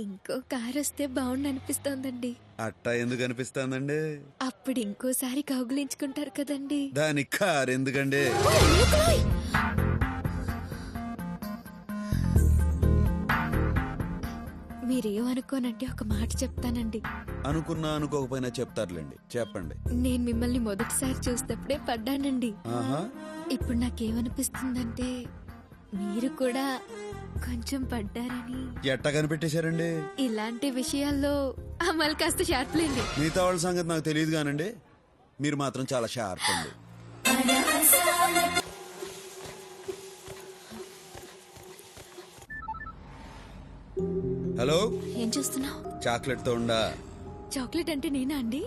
ఇంకో కారు వస్తే బాగుండు అనిపిస్తోందండి. అట్టా ఎందుకు అనిపిస్తుందండి? అప్పుడు ఇంకోసారి కౌగులించుకుంటారు కదండి. దానికి కారు ఎందుకండి? మీరేమనుకోనంటే ఒక మాట చెప్తానండి. అనుకున్నా అనుకోకపోయినా చెప్తారులేండి, చెప్పండి. నేను మిమ్మల్ని మొదటిసారి చూసినప్పుడే పడ్డానండి. ఆహా, ఇప్పుడు నాకేమనిపిస్తుందంటే మీరు కూడా కొంచెం పడ్డారని. ఎట్టా కనిపెట్టేశారండి? ఇలాంటి విషయాల్లో అమలు కాస్త షార్ప్లేండి. మిగతా వాళ్ళ సంగతి నాకు తెలియదు కానండి, మీరు మాత్రం చాలా షార్ప్ అండి. హలో, ఏం చూస్తున్నావు? చాక్లెట్ తో ఉండా? చాక్లెట్ అంటే నేనా అండి?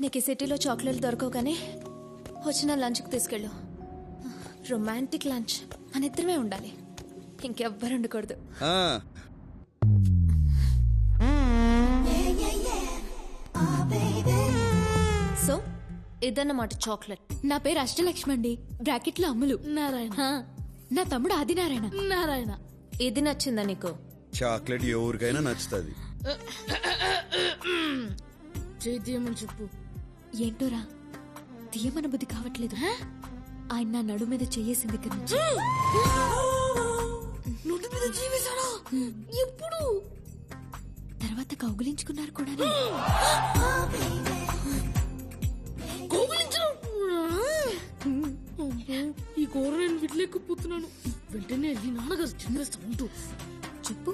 నీకు ఈ సిటీలో చాక్లెట్లు దొరకవు కానీ వచ్చిన లంచ్కి తీసుకెళ్ళు. రొమాంటిక్ లంచ్ మన ఇద్దరమే ఉండాలి, ఇంకెవ్వరు ఉండకూడదు. ఆ, సో ఇదన్నమాట చాక్లెట్. నా పేరు అష్టలక్ష్మి అండి, బ్రాకెట్ లో అమ్ములు. నారాయణ. నా తమ్ముడు ఆదినారాయణ. నారాయణ. ఇది నచ్చిందా నీకు? చాక్లెట్ ఎవరికైనా నచ్చుతుంది. చేద్దామని చెప్పు. ఏంటోరా తీయమన బుద్ధి కావట్లేదు. ఆయన నా నడు మీద చెయ్యేసింది దగ్గర నుంచి. ఎప్పుడు? తర్వాత కౌగులించుకున్నారు కూడా. ఈ కూర నేను విడలేకపోతున్నాను. వెంటనే వెళ్ళి నాన్నగారు చిన్నేస్తా ఉంటూ చెప్పు,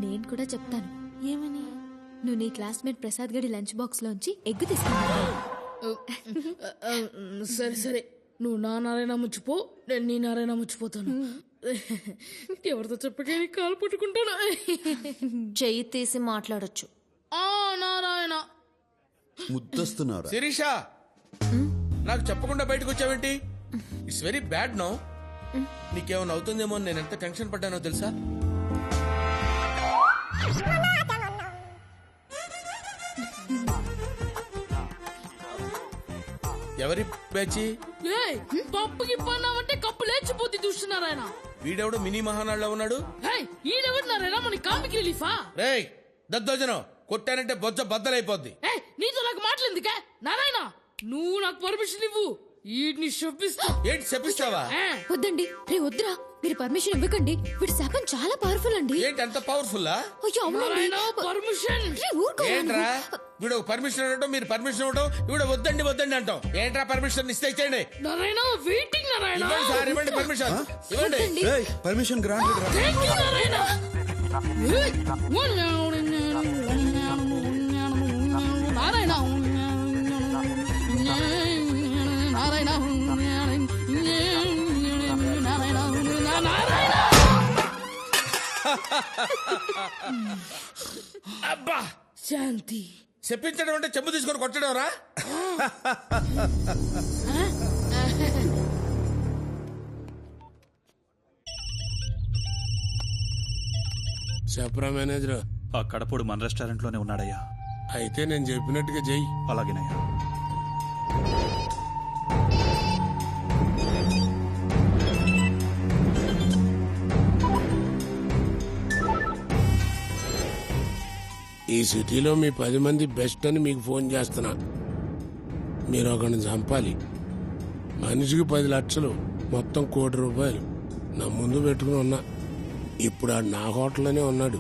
నేను కూడా చెప్తాను. ఏమని? నువ్వు నీ క్లాస్మేట్ ప్రసాద్ గడి లంచ్ బాక్స్ లోంచి ఎగ్గు తీసుకున్నావు. సరే సరే, నువ్వు నా నారాయణ ముచ్చిపో, నేను నీ నారాయణ ముచ్చిపోతాను. ఎవరితో చెప్పకే కాలు పట్టుకుంటాను. చెయ్యి తీసి మాట్లాడొచ్చు. ఆ నారాయణ. ముద్దొస్తున్నారు. శిరీష, నాకు చెప్పకుండా బయటకు వచ్చావేంటి? It's very bad no. నీకేమైనా అవుతుందేమో నేను ఎంత టెన్షన్ పడ్డానో తెలుసా? ఎవరి పేచి? పప్పుకి పన్నామంటే కప్పు లేచిపోతే చూస్తున్నారాయన. వీడెవడు మినీ మహానాడులో ఉన్నాడు? ఈడెవరినారాయణ మన కామిక్ రిలీఫా? రేయ్ దద్దోజనం, కొట్టానంటే బొజ్జ బద్దలైపోద్ది. నీతో నాకు మాట్లాడేందుకే నారాయణ? నువ్వు నాకు పర్మిషన్ ఇవ్వు, వీటిని శపిస్తా. ఏంటి చెప్పిస్తావా? వద్దండి, రే వద్దురా, మీరు పర్మిషన్ ఇవ్వకండి. వీడి శాపం చాలా పవర్ఫుల్ అండి. ఏంటి అంత పవర్ఫుల్లా? అయ్యో అవునండి. పర్మిషన్. రే, ఊరుకో. ఏంట్రా వీడు పర్మిషన్ ఇవ్వడం, మీరు పర్మిషన్ ఇవ్వడం, వీడు వద్దండి వద్దండి అంటాం. ఏంట్రా పర్మిషన్ ఇస్తే ఇచ్చేయండి. నారాయణ వెయిటింగ్. నారాయణ ఇవ్వండి సార్, ఇవ్వండి పర్మిషన్, ఇవ్వండి. వద్దండి. పర్మిషన్ గ్రాంటెడ్ రా. థాంక్యూ నారాయణ. నారాయణ అబ్బా, శాంతి. చెప్పించడం అంటే చెంబు తీసుకొని కొట్టడం రా. చెప్పరా మేనేజర్. ఆ కడపడు మన రెస్టారెంట్ లోనే ఉన్నాడయ్యా. అయితే నేను చెప్పినట్టుగా చెయ్యి. అలాగేనయ్యా. ఈ సిటీలో మీ 10 మంది బెస్ట్ అని మీకు ఫోన్ చేస్తున్నా. మీరు ఒకరిని చంపాలి. మనిషికి 10 లక్షలు, మొత్తం ₹1 కోటి నా ముందు పెట్టుకుని ఉన్నా. ఇప్పుడు ఆడు నా హోటల్లోనే ఉన్నాడు.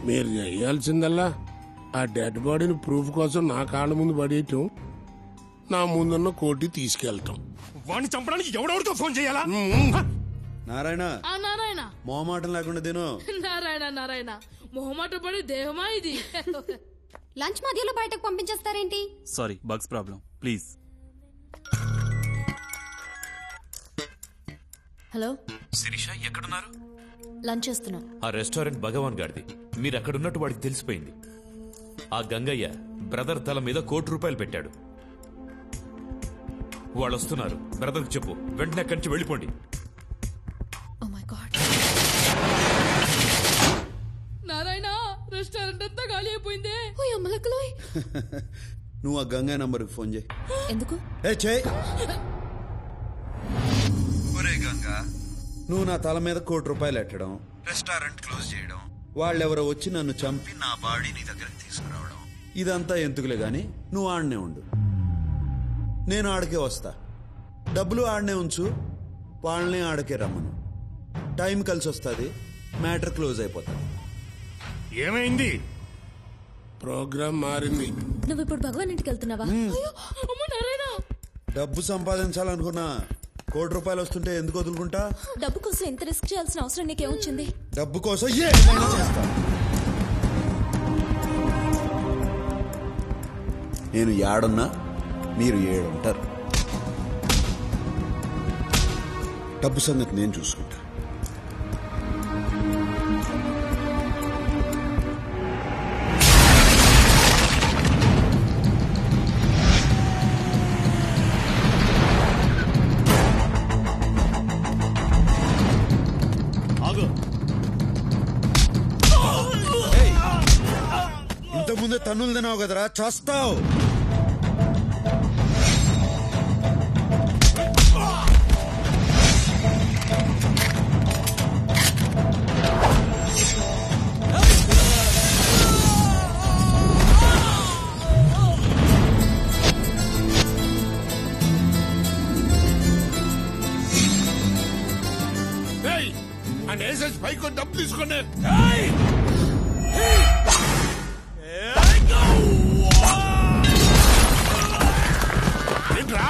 మీరు చేయాల్సిందల్లా ఆ డెడ్ బాడీని ప్రూఫ్ కోసం నా కాళ్ళ ముందు పడేయటం, నా ముందున్న కోటి తీసుకెళ్తాం. వాడిని చంపడానికి ఎవడెవరితో ఫోన్ చేయాలా? నారాయణ, నారాయణ మోమాటం లేకుండా తిను. నారాయణ నారాయణ మొహమాట పడే దేహమా ఇది? లంచ్ మధ్యలో బయటకు పంపించేస్తారేంటి? Sorry, bugs problem. Please. Hello Sirisha, ఎక్కడున్నారు? లంచ్ చేస్తున్నా. ఆ రెస్టారెంట్ భగవాన్ గారిది. మీరు అక్కడున్నట్టు వాడికి తెలిసిపోయింది. ఆ గంగయ్య బ్రదర్ తల మీద ₹1 కోటి పెట్టాడు. వాళ్ళు వస్తున్నారు. బ్రదర్కి చెప్పు, వెంటనే అక్కడి నుంచి వెళ్ళిపోండి. Oh my god. Narayana, restaurant అంతా ఖాళీ అయిపోయింది. ఓ అమ్మలక్కలోయ్. నువ్వు ఆ గంగా నంబర్కి ఫోన్ చేయి. ఎందుకు? ఏ చేయి. ఒరే గంగా, నువ్వు నా తల మీద ₹1,00,00,000 ఎట్టడం, రెస్టారెంట్ క్లోజ్ చేయడం, వాళ్ళెవరో వచ్చి నన్ను చంపి నా బాడీ నీ దగ్గరికి తీసుకురావడం, ఇదంతా ఎందుకులే గాని నువ్వు ఆడనే ఉండు. నేను ఆడకే వస్తా. డబ్బులు ఆడనే ఉంచు, వాళ్ళనే ఆడకే రమ్మను. టైం కలిసి వస్తుంది, మ్యాటర్ క్లోజ్ అయిపోతుంది. ఏమైంది? ప్రోగ్రామ్ మారింది. నువ్వు ఇప్పుడు భగవాన్ ఇంటికి వెళ్తున్నావా? అమ్మ నారాయణ, డబ్బు సంపాదించాలనుకున్నా ₹1,00,00,000 వస్తుంటే ఎందుకు వదులుకుంటా? డబ్బు కోసం ఎంత రిస్క్ చేయాల్సిన అవసరం నీకేమొచ్చింది? డబ్బు కోసం ఏమైనా చేస్తా. నేను ఏడున్నా మీరు ఏడుంటారు. డబ్బు సంగతి నేను చూసుకుంటా. ఇంతకుముందే తన్నులు తినావు కదరా, చేస్తావు. పైకి డబ్బు తీసుకోండి. ఏంట్రా?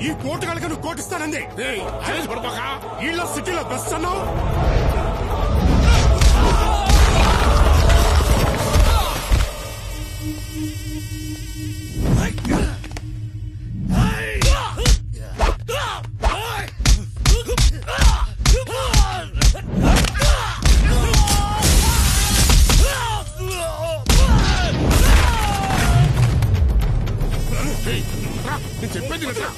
ఈ కోటు కనుక నువ్వు కోటిస్తానంది. వీళ్ళ సిటీలో బెస్ట్ అన్నావు. చెప్పేది కదా,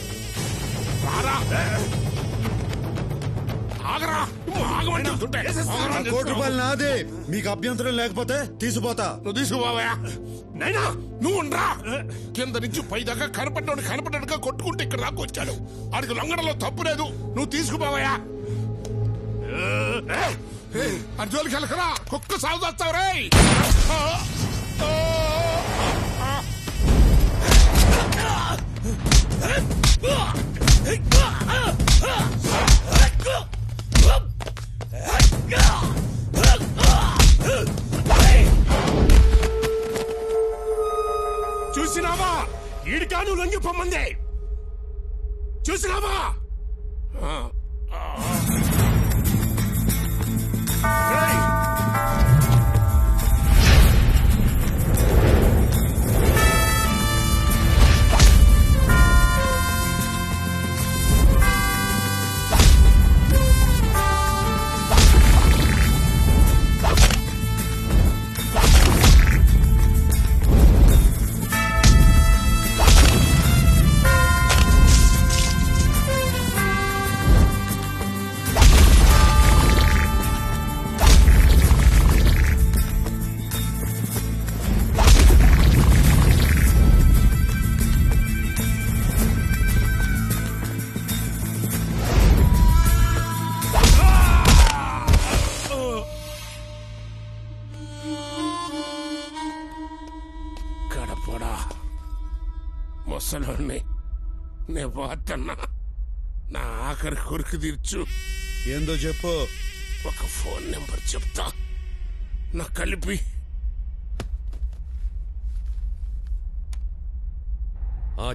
ఆగరా. ₹1,00,00,000 నాదే. మీకు అభ్యంతరం లేకపోతే తీసుకుపోతా. నువ్వు తీసుకుపోవా. నైనా నువ్వు ఉండరా. కింద నుంచి పై దాకా కనపడ్డాడుగా కొట్టుకుంటే ఇక్కడ దాకా వచ్చాడు. ఆడికి లొంగడంలో తప్పు లేదు. నువ్వు తీసుకుపోవా. అర్జోలికి వెళ్ళకరా, కుక్క సాగు చేస్తావు రే. చూసినావా? ఈడికాను లొంగిపోమంది. చూసినావా? గడపడా ముసలోని నే పోతున్నా. నా ఆఖరి కొరికి తీర్చు. ఏందో చెప్పు. ఒక ఫోన్ నెంబర్ చెప్తా, నాకు కలిపి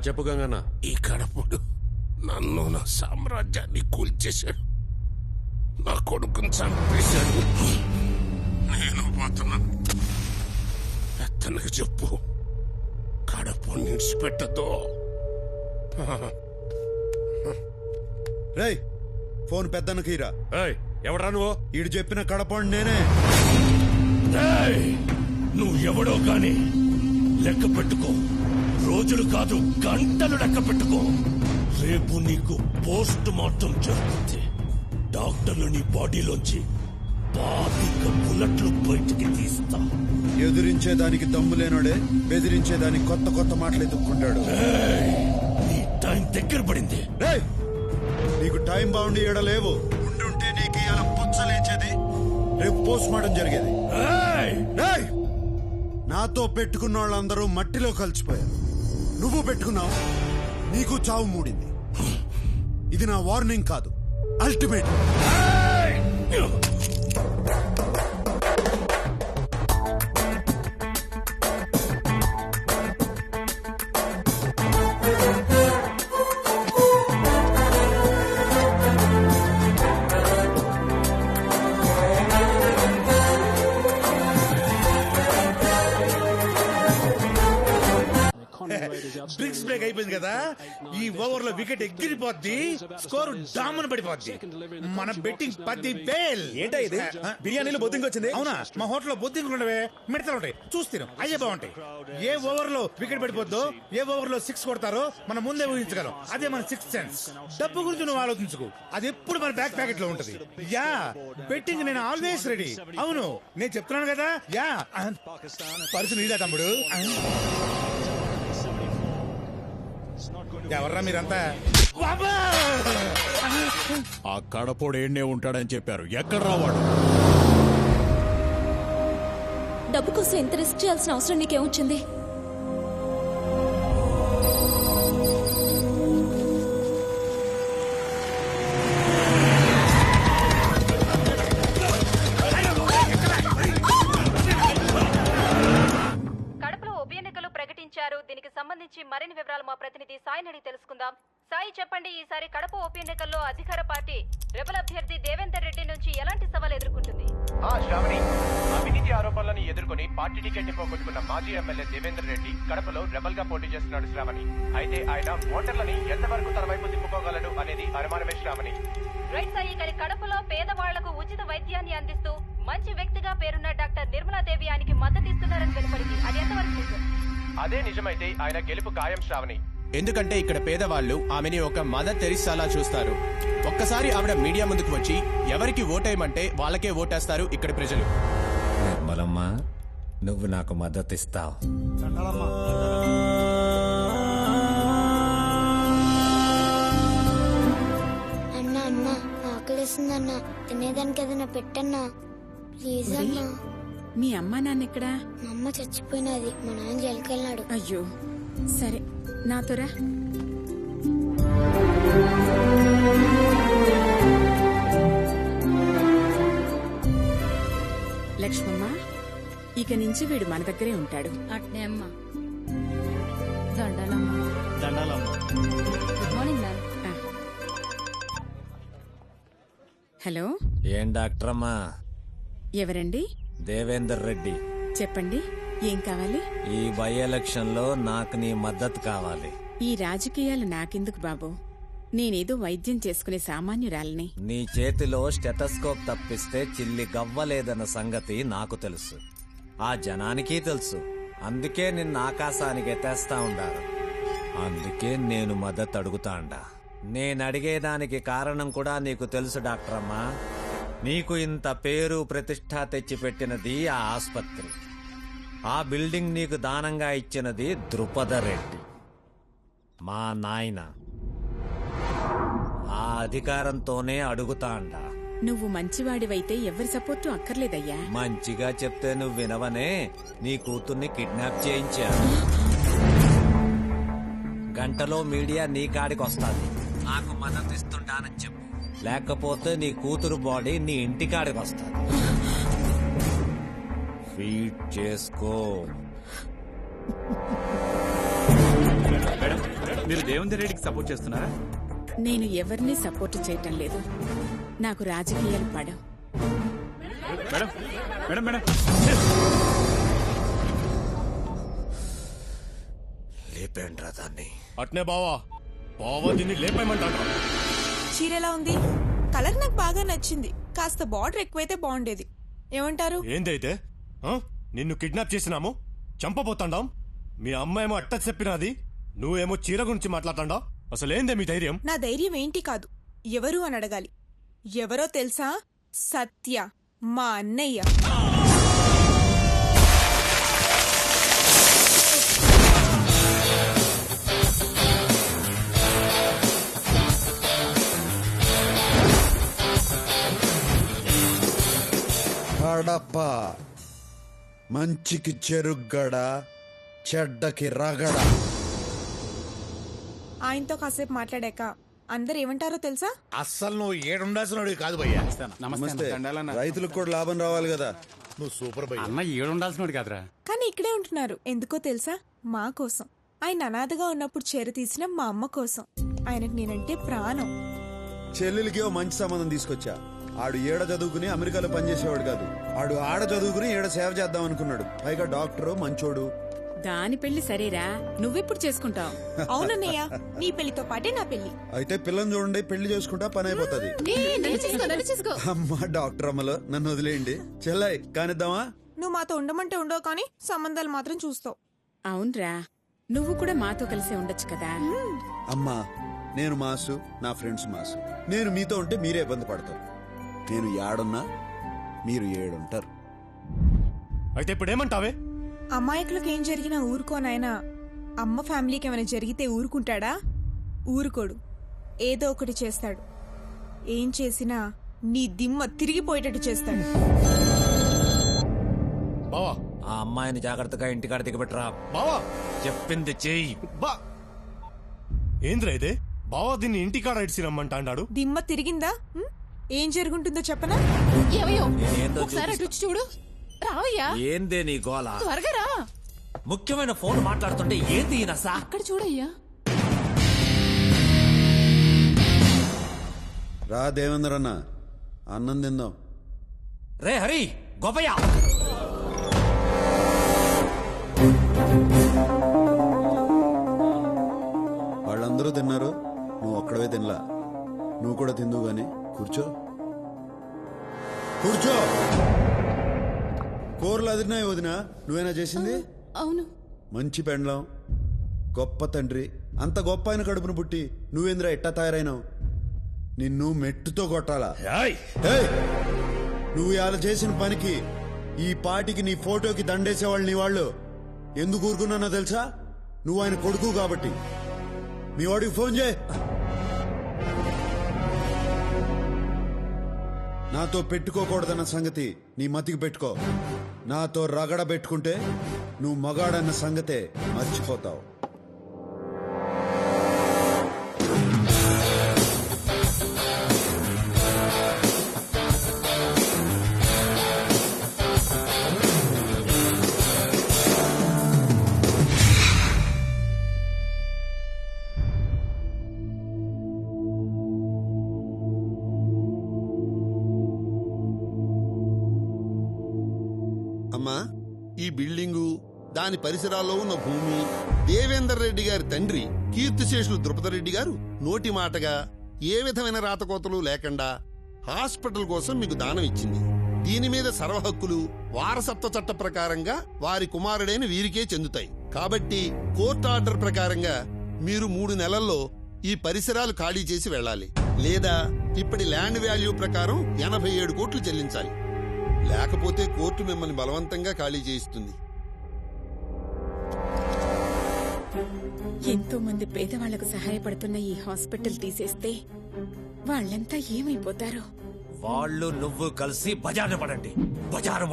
చెప్పు గంగన్న. ఈ కడపుడు నన్ను నా సామ్రాజ్యాన్ని కూల్చేశాడు, నా కొడుకుని చంపేశాడు. నేను పోతున్నాను. అతనికి చెప్పు, కడపు నిడిచిపెట్టదు. రేయ్ ఫోన్ పెద్దన్నకి రా. ఎవడరా నువ్వు? ఈడు చెప్పిన కడపండి నేనే. నువ్వు ఎవడో గాని లెక్క పెట్టుకో. రోజులు కాదు, గంటలు లెక్క పెట్టుకో. రేపు నీకు పోస్ట్ మార్టం జరుగుతుంది. డాక్టర్లు నీ బాడీలోంచి 25 బుల్లెట్లు బయటికి తీస్తా. ఎదిరించేదానికి దమ్ము లేనోడే బెదిరించేదానికి కొత్త కొత్త మాటలు ఎదుర్కొంటాడు. నీ టైం దగ్గర పడింది. రేయ్ నీకు టైం బాగుండి ఏడలేవు. ఉండుంటే నీకు ఇలా పుచ్చలేచేది, రేపు పోస్ట్ మార్టం జరిగేది. రేయ్ నాతో పెట్టుకున్న వాళ్ళందరూ మట్టిలో కలిసిపోయారు. నువ్వు పెట్టుకున్నావు, నీకు చావు మూడింది. ఇది నా వార్నింగ్ కాదు, అల్టిమేట్. డ్రింక్స్ బ్రేక్ అయిపోయింది కదా, ఈ ఓవర్ లో వికెట్ ఎగిరిపోద్ది, స్కోర్ డామన్ పడిపోద్ది. మన బెట్టింగ్ 10,000. ఏంటా ఇది? బిర్యానీలో బొద్దింగ్ వచ్చింది. అవునా? మా హోటల్లో బొద్దింకులు ఉండవే, మిడతలు ఉంటాయి, చూస్తాను అయ్యే బాగుంటాయి. ఏ ఓవర్ లో వికెట్ పడిపోద్దో, ఏ ఓవర్ లో 6 కొడతారో మనం ముందే ఊహించగలం. అదే మన 6th సెన్స్. డబ్బు గురించి నువ్వు ఆలోచించుకో, అది ఎప్పుడు మన బ్యాక్ ప్యాకెట్ లో ఉంటది. యా బెట్టింగ్ నేను ఆల్వేస్ రెడీ. అవును నేను చెప్తున్నాను కదా. యా పరుసు నీదా తమ్ముడు. ఎవర్రా మీరంతా? ఆ కడపోడు ఏడ్నే ఉంటాడని చెప్పారు. ఎక్కడ రావాడు? డబ్బు కోసం ఎంత రిస్క్ చేయాల్సిన అవసరం నీకేమొచ్చింది? దీనికి సంబంధించి మరిన్ని వివరాలు మా ప్రతినిధి సాయి అడిగి తెలుసుకుందాం. సాయి చెప్పండి, ఈసారి కడప ఉప ఎన్నికల్లో అధికార పార్టీ రెబల్ అభ్యర్థి దేవేందర్ రెడ్డి నుంచి ఎలాంటి సవాల్ ఎదుర్కొంటుంది? శ్రావణి, అవినీతి ఆరోపణలను ఎదుర్కొని పార్టీ టికెట్ పోగొట్టుకున్న మాజీ ఎమ్మెల్యే దేవేందర్ రెడ్డి కడపలో రెబల్ గా పోటీ చేస్తున్నాడు శ్రావణి. అయితే ఆయన ఓటర్లని ఎంతవరకు తన వైపు తిప్పుకోగలడు అనేది అనుమానమే శ్రావణి. రైట్ సాయి, కానీ కడపలో పేదవాళ్లకు ఉచిత వైద్యాన్ని అందిస్తూ మంచి వ్యక్తిగా పేరున్న డాక్టర్ నిర్మలాదేవి ఆయనకి మద్దతు ఇస్తున్నారని వెలువడింది. అది ఎంతవరకు నిజం? అదే నిజమైతే ఆయన గెలుపు ఖాయం శ్రావణి. ఎందుకంటే ఇక్కడ పేదవాళ్లు ఆమెని ఒక మదర్ తెరిసాలా చూస్తారు. ఒక్కసారి ఆవిడ మీడియా ముందుకు వచ్చి ఎవరికి ఓటేయమంటే వాళ్ళకే ఓటేస్తారు ఇక్కడి ప్రజలు. నిర్మలమ్మ, నువ్వు నాకు మద్దతు ఇస్తావు. అన్నా అన్నా ఆకలిస్తుందన్నా, తినేదానికి ఏదైనా పెట్టన్నా ప్లీజ్ అన్నా. మీ అమ్మా నాన్న ఎక్కడా? మా అమ్మ చచ్చిపోయినది, మా నాన్న జైలుకి వెళ్ళాడు. అయ్యో సరే, నాతోరా. లక్ష్మమ్మ, ఇక నుంచి వీడు మన దగ్గరే ఉంటాడు. అట్నే అమ్మా. Good morning ma'am. హలో, ఏం డాక్టరమ్మా? ఎవరండి? దేవేందర్ రెడ్డి. చెప్పండి, ఏం కావాలి? ఈ బై ఎలక్షన్ లో నాకు నీ మద్దతు కావాలి. ఈ రాజకీయాలు నాకెందుకు బాబు, నేనేదో వైద్యం చేసుకునే సామాన్యురాలిని. నీ చేతిలో స్టెటస్కోప్ తప్పిస్తే చిల్లి గవ్వలేదన్న సంగతి నాకు తెలుసు, ఆ జనానికి తెలుసు. అందుకే నిన్ను ఆకాశానికి ఎత్తేస్తా ఉండారు. అందుకే నేను మద్దతు అడుగుతాండా. నేనడిగేదానికి కారణం కూడా నీకు తెలుసు డాక్టరమ్మా. నీకు ఇంత పేరు ప్రతిష్ట తెచ్చిపెట్టినది ఆ ఆస్పత్రి, ఆ బిల్డింగ్ నీకు దానంగా ఇచ్చినది ద్రుపద రెడ్డి, మా నాయన. ఆ అధికారంతోనే అడుగుతాండా. నువ్వు మంచివాడివైతే ఎవరి సపోర్టు అక్కర్లేదయ్యా. మంచిగా చెప్తే నువ్వు వినవనే, నీ కూతుర్ని కిడ్నాప్ చేయించాను. గంటలో మీడియా నీ కాడికి వస్తాది. నాకు మద్దతు ఇస్తుంటానని చెప్పు, లేకపోతే నీ కూతురు బాడీ నీ ఇంటికాడికి వస్తుంది. ఫీడ్ చేసుకో. మీరు దేవేందర్ రెడ్డికి సపోర్ట్ చేస్తున్నారా? నేను ఎవరిని సపోర్ట్ చేయటం లేదు. నాకు రాజకీయాలు పడవు. మేడం మేడం మేడం లేపేండ్రా దాన్ని. అట్నే బావా దీన్ని లేపేయమంటాడు. చీర ఎలా ఉంది? కలర్ నాకు బాగా నచ్చింది. కాస్త బార్డర్ ఎక్కువైతే బాగుండేది. ఏమంటారు? ఏందైతే నిన్ను కిడ్నాప్ చేసినాము, చంపబోతాండాం. మీ అమ్మాయేమో అట్ట చెప్పినది, నువ్వేమో చీర గురించి మాట్లాడతాండా. అసలేందే మీ ధైర్యం? నా ధైర్యం ఏంటి కాదు, ఎవరు అని అడగాలి. ఎవరో తెలుసా? సత్య, మా అన్నయ్య. కడప మంచికి చెరుగ్గడ, చెడ్డకి రగడ. ఆయనతో కాసేపు మాట్లాడాక అందరు ఏమంటారో తెలుసా? అస్సలు నువ్వు ఏడుండాల్సిన కాదు భయ్యా. నమస్తే. రైతులకు కూడా లాభం రావాలి కదా. నువ్వు సూపర్ భయ్యా. అన్న ఏడుండాల్సినోడు కాదురా. కానీ ఇక్కడే ఉంటున్నారు. ఎందుకో తెలుసా? మా కోసం. ఆయన అనాథగా ఉన్నప్పుడు చేర తీసిన మా అమ్మ కోసం. ఆయనకు నేనంటే ప్రాణం. చెల్లెలికి ఓ మంచి సంబంధం తీసుకొచ్చా. ఆడు ఏడ చదువుకుని అమెరికాలో పనిచేసేవాడు కాదు. ఆడు ఆడ చదువుకుని ఏడ సేవ చేద్దాం అనుకున్నాడు. పైగా డాక్టరు, మంచోడు. దాని పెళ్లి సరేరా, నువ్వెప్పుడు చేసుకుంటావు? అవునన్నయ్య, నీ పెళ్లితో పాటే నా పెళ్లి. అయితే పిల్లని చూడండి, పెళ్లి చేసుకుంటా పని అయిపోతుంది. అమ్మా డాక్టర్ అమ్మలో నన్ను వదిలేయండి. చెల్లై కానిద్దామా? నువ్వు మాతో ఉండమంటే ఉండవు, కానీ సంబంధాలు మాత్రం చూస్తావు. అవునరా, నువ్వు కూడా మాతో కలిసే ఉండొచ్చు కదా. అమ్మా నేను మాసు, నా ఫ్రెండ్స్ మాసు. నేను మీతో ఉంటే మీరే ఇబ్బంది పడతారు. నేను ఏడున్నా మీరు ఏడుంటారు. అయితే ఇప్పుడు ఏమంటావే? అమాయకులకు ఏం జరిగినా ఊరుకోనాయనా. అమ్మ ఫ్యామిలీకి ఏమైనా జరిగితే ఊరుకుంటాడా? ఊరుకోడు. ఏదో ఒకటి చేస్తాడు. ఏం చేసినా నీ దిమ్మ తిరిగిపోయేటట్టు చేస్తాడు. బావా ఆ అమ్మాయిని జాగ్రత్తగా ఇంటికాడ దిగబెట్టరా. బావా చెప్పింది చెయ్యి. ఏంద్రా ఇదే? బావా దీన్ని ఇంటికాడ ఇడిసి రమ్మంటాడు. దిమ్మ తిరిగిందా? ఏం జరుగుంటుందో చెప్పనా? చూడు రావయ్యా. ఏందే నీ గోల? త్వరగా రా. ముఖ్యమైన ఫోన్ మాట్లాడుతుంటే ఏంది ఈయనసా? అక్కడ చూడయ్యా. రా దేవేంద్ర అన్న, అన్నం తిందాం. రే హరి, గోపయ్య. వాళ్ళందరూ తిన్నారు, నువ్వు ఒక్కడవే తినలా. నువ్వు కూడా తిందువు గాని కూర్చో. కూర్చో. కూరలు అదిరినాయి వదినా, నువ్వేనా చేసింది? అవును. మంచి పెండ్లం, గొప్ప తండ్రి. అంత గొప్ప ఆయన కడుపును పుట్టి నువ్వేంద్రా ఎట్టా తయారైనావు? నిన్ను మెట్టుతో కొట్టాలా? నువ్వు ఇలా చేసిన పనికి ఈ పాటికి నీ ఫోటోకి దండేసేవాళ్ళు నీ వాళ్ళు. ఎందుకు ఊరుకున్నానో తెలుసా? నువ్వు ఆయన కొడుకు కాబట్టి. మీ వాడికి ఫోన్ చేయి. నాతో పెట్టుకోకూడదన్న సంగతి నీ మతికి పెట్టుకో. నాతో రగడ పెట్టుకుంటే నువ్వు మగాడన్న సంగతే మర్చిపోతావు. అమ్మా, ఈ బిల్డింగు, దాని పరిసరాల్లో ఉన్న భూమి దేవేందర్ రెడ్డి గారి తండ్రి కీర్తిశేషులు ద్రుపదరెడ్డి గారు నోటి మాటగా ఏ విధమైన రాతకోతలు లేకుండా హాస్పిటల్ కోసం మీకు దానం ఇచ్చింది. దీని మీద సర్వహక్కులు వారసత్వ చట్ట ప్రకారంగా వారి కుమారుడైన వీరికే చెందుతాయి. కాబట్టి కోర్టు ఆర్డర్ ప్రకారంగా మీరు 3 నెలల్లో ఈ పరిసరాలు ఖాళీ చేసి వెళ్లాలి. లేదా ఇప్పటి ల్యాండ్ వాల్యూ ప్రకారం 87 కోట్లు చెల్లించాలి. లేకపోతే కోర్టు మిమ్మల్ని బలవంతంగా ఖాళీ చేయిస్తుంది. ఎంతో మంది పేదవాళ్లకు సహాయపడుతున్న ఈ హాస్పిటల్ తీసేస్తే వాళ్ళంతా ఏమైపోతారో. వాళ్ళు నువ్వు కలిసి బజారు పడండి. బజారు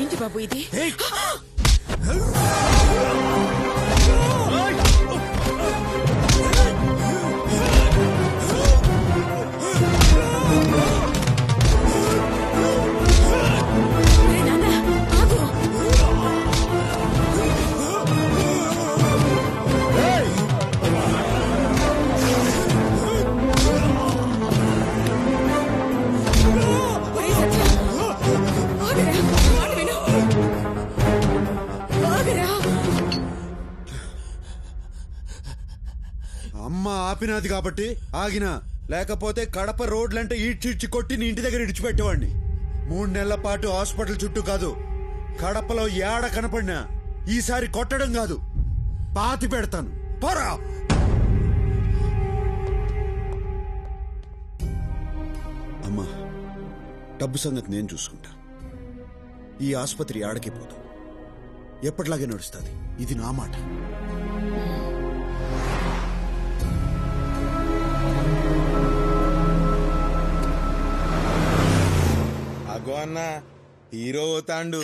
ఏంటి బాబు ఇది? అమ్మ ఆపినాది కాబట్టి ఆగినా, లేకపోతే కడప రోడ్లంటే ఈడ్చిడ్చి కొట్టి నీ ఇంటి దగ్గర ఇడిచిపెట్టేవాడిని. 3 నెలల పాటు హాస్పిటల్ చుట్టూ కాదు, కడపలో ఏడ కనపడినా ఈసారి కొట్టడం కాదు, పాతి పెడతాను. పోరా! అమ్మా, డబ్బు సంగతి నేను చూసుకుంటా. ఈ ఆసుపత్రి ఆడకే పోదు, ఎప్పటిలాగే నడుస్తుంది. ఇది నా మాట. అగో అన్న హీరో తాండు.